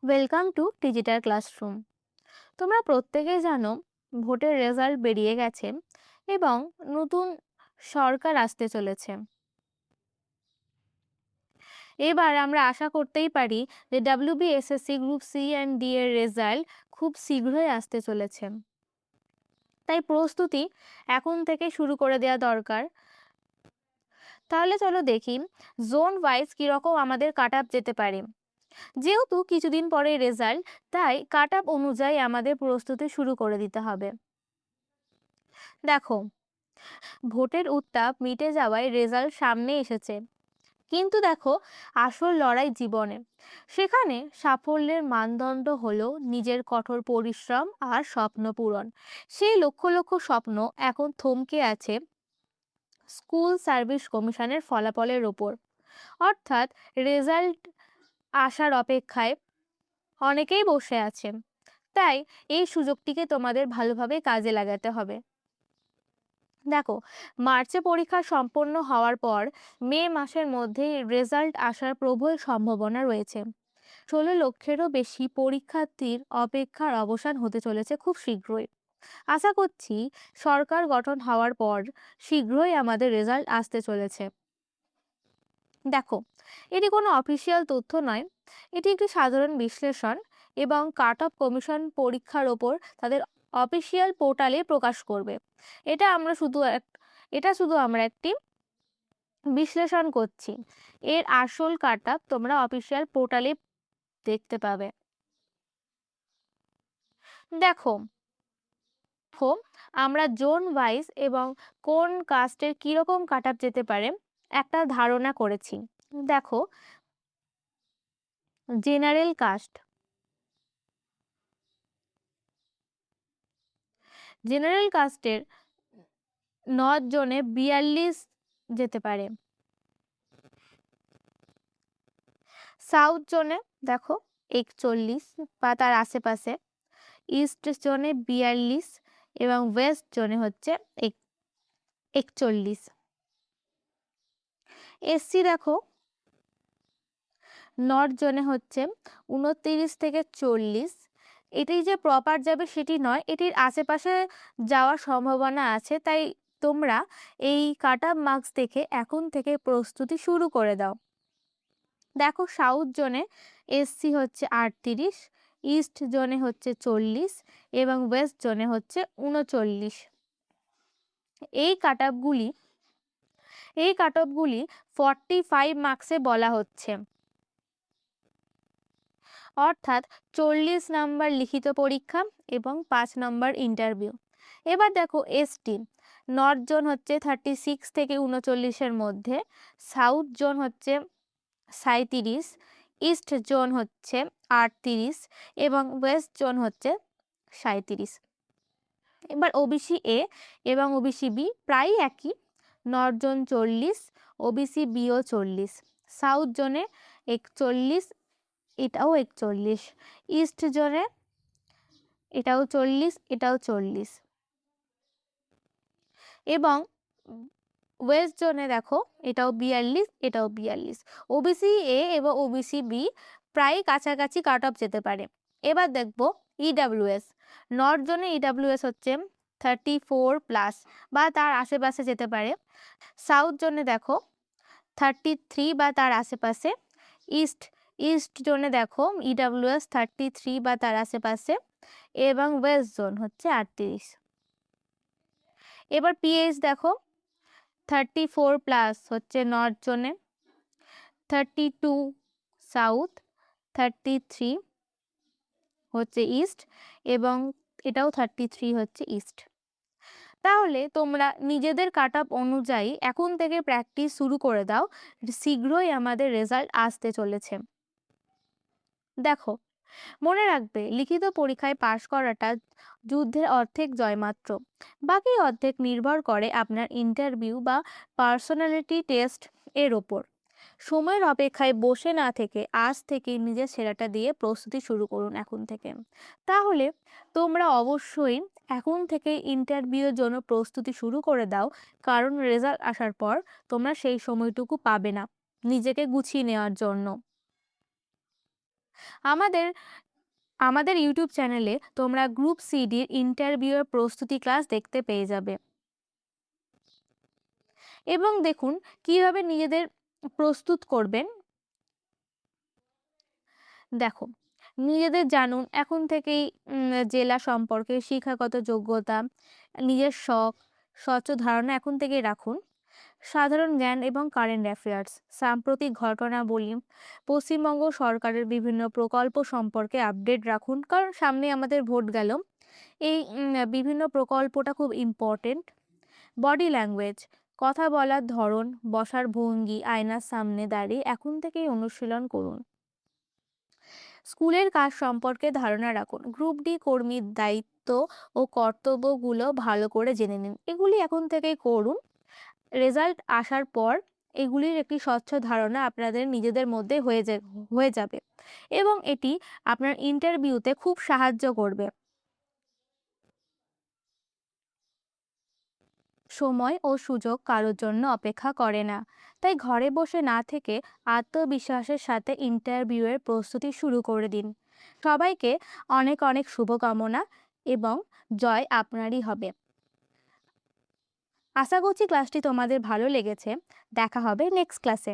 Welcome to digital classroom. তোমরা প্রত্যেকেই জানো ভোটের রেজাল্ট বেরিয়ে গেছে এবং নতুন সরকার আসতে চলেছে। এবার আমরা আশা করতেই পারি যে WBSSC group C and D এর রেজাল্ট খুব শীঘ্রই আসতে চলেছে। তাই প্রস্তুতি এখন থেকে শুরু করে দেওয়া দরকার। তাহলে চলো দেখি জোন ওয়াইজ কীরকম আমাদের কাট আপ যেতে পারে। যেহেতু কিছুদিন পরে রেজাল্ট, তাই কাট আপ অনুযায়ী আমাদের প্রস্তুতি শুরু করে দিতে হবে। দেখো, ভোটের উত্তাপ মিটে যাওয়ায় রেজাল্ট সামনে এসেছে, কিন্তু দেখো আসল লড়াই জীবনে। সেখানে সাফল্যের মানদণ্ড হলো নিজের কঠোর পরিশ্রম আর স্বপ্ন পূরণ। সেই লক্ষ লক্ষ স্বপ্ন এখন থমকে আছে স্কুল সার্ভিস কমিশনের ফলাফলের ওপর। অর্থাৎ রেজাল্ট আসার অপেক্ষায় অনেকেই বসে আছে। তাই এই সুযোগটিকে তোমাদের ভালোভাবে কাজে লাগাতে হবে। দেখো, মার্চে পরীক্ষা সম্পন্ন হওয়ার পর মে মাসের মধ্যেই রেজাল্ট আসার প্রবল সম্ভাবনা রয়েছে। 16 লক্ষেরও বেশি পরীক্ষার্থীর অপেক্ষার অবসান হতে চলেছে খুব শীঘ্রই। আশা করছি সরকার গঠন হওয়ার পর শীঘ্রই আমাদের রেজাল্ট আসতে চলেছে। দেখো, এটি কোনো অফিসিয়াল তথ্য নয়, এটি একটি সাধারণ বিশ্লেষণ এবং কাট অফ কমিশন পরীক্ষার ওপর তাদের অফিসিয়াল পোর্টালে প্রকাশ করবে। এটা শুধু আমরা একটি বিশ্লেষণ করছি। এর আসল কাট অফ তোমরা অফিসিয়াল পোর্টালে দেখতে পাবে। দেখো, আমরা জোন ওয়াইজ এবং কোন কাস্টের কিরকম কাট অফ যেতে পারে একটা ধারণা করেছি। দেখো, জেনারেল কাস্ট, জেনারেল কাস্টের নর্থ জোনে 42 যেতে পারে। সাউথ জোনে দেখো 41 বা তার আশেপাশে, ইস্ট জোনে 42 এবং ওয়েস্ট জোনে হচ্ছে 41। এসসি দেখো নর্থ জোনে হচ্ছে 29 থেকে 40। এটি যে প্রপার যাবে সেটি নয়, এটির আশেপাশে যাওয়ার সম্ভাবনা আছে। তাই তোমরা এই কাট অফ মার্কস দেখে এখন থেকে প্রস্তুতি শুরু করে দাও। দেখো, সাউথ জোনে এসসি হচ্ছে 38, ইস্ট জোনে হচ্ছে 40 এবং ওয়েস্ট জোনে হচ্ছে 39। এই কাট অফগুলি 45 মার্কসে বলা হচ্ছে, অর্থাৎ 40 নম্বর লিখিত পরীক্ষা এবং 5 নম্বর ইন্টারভিউ। এবার দেখো, এসটি নর্থ জোন হচ্ছে 36 থেকে 39-এর মধ্যে, সাউথ জোন হচ্ছে 37, ইস্ট জোন হচ্ছে 38 এবং ওয়েস্ট জোন হচ্ছে 37। এবার ওবিসি এ এবং ওবিসি বি প্রায় একই, নর্থ জোন 40, ওবিসি বিও 40, সাউথ জোনে 41, এটাও 41, ইস্ট জোনে এটাও 40, এটাও 40 এবং ওয়েস্ট জোনে দেখো এটাও 42, এটাও 42। ওবিসি এ এবং ওবিসি বি প্রায় কাছাকাছি কাট অফ যেতে পারে। এবার দেখবো ইডাব্লিউএস। নর্থ জোনে ইডাব্লিউএস হচ্ছে 34+ বা তার আশেপাশে যেতে পারে। সাউথ জোনে দেখো 33 বা তার আশেপাশে। ইস্ট জোনে দেখো ইডাব্লিউএস 33 বা তার আশেপাশে এবং ওয়েস্ট জোন হচ্ছে 38। এবার পিএইচ দেখো 34+ হচ্ছে নর্থ জোনে, 32 সাউথ, 33 হচ্ছে ইস্ট এবং এটাও 33 হচ্ছে ইস্ট। তাহলে তোমরা নিজেদের কাট অফ অনুযায়ী এখন থেকে প্র্যাকটিস শুরু করে দাও, শীঘ্রই আমাদের রেজাল্ট আসতে চলেছে। দেখো, মনে রাখবে লিখিত পরীক্ষায় পাশ করাটা যুদ্ধের অর্ধেক জয় মাত্র, বাকি অর্ধেক নির্ভর করে আপনার ইন্টারভিউ বা পার্সোনালিটি টেস্ট এর ওপর। সময়ের অপেক্ষায় বসে না থেকে আজ থেকে নিজের সেরাটা দিয়ে প্রস্তুতি শুরু করুন এখন থেকে। তাহলে তোমরা অবশ্যই এখন থেকে ইন্টারভিউয়ের জন্য প্রস্তুতি শুরু করে দাও, কারণ রেজাল্ট আসার পর তোমরা সেই সময়টুকু পাবে না নিজেকে গুছিয়ে নেওয়ার জন্য। আমাদের আমাদের ইউটিউব চ্যানেলে তোমরা গ্রুপ সিডির ইন্টারভিউয়ের প্রস্তুতি ক্লাস দেখতে পেয়ে যাবে। এবং দেখুন কিভাবে নিজেদের প্রস্তুত করবেন। দেখো, নিজেদের জানুন এখন থেকেই জেলা সম্পর্কে শিক্ষাগত যোগ্যতা, নিজের শখ, স্বচ্ছ ধারণা এখন থেকেই রাখুন। সাধারণ জ্ঞান এবং কারেন্ট অ্যাফেয়ার্স, সাম্প্রতিক ঘটনাবলী, পশ্চিমবঙ্গ সরকারের বিভিন্ন প্রকল্প সম্পর্কে আপডেট রাখুন, কারণ সামনে আমাদের ভোট গেল। এই বিভিন্ন প্রকল্পটা খুব ইম্পর্টেন্ট। বডি ল্যাঙ্গুয়েজ, কথা বলার ধরন, বসার ভঙ্গি আয়নার সামনে দাঁড়িয়ে এখন থেকেই অনুশীলন করুন। স্কুলের কাজ সম্পর্কে ধারণা রাখুন। গ্রুপ ডি কর্মীর দায়িত্ব ও কর্তব্যগুলো ভালো করে জেনে নিন, এগুলি এখন থেকেই করুন। রেজাল্ট আসার পর এগুলির একটি স্বচ্ছ ধারণা আপনাদের নিজেদের মধ্যে হয়ে যাবে এবং এটি আপনার ইন্টারভিউতে খুব সাহায্য করবে। সময় ও সুযোগ কারোর জন্য অপেক্ষা করে না, তাই ঘরে বসে না থেকে আত্মবিশ্বাসের সাথে ইন্টারভিউয়ের প্রস্তুতি শুরু করে দিন। সবাইকে অনেক অনেক শুভকামনা এবং জয় আপনারই হবে। আশা করছি ক্লাসটি তোমাদের ভালো লেগেছে। দেখা হবে নেক্সট ক্লাসে।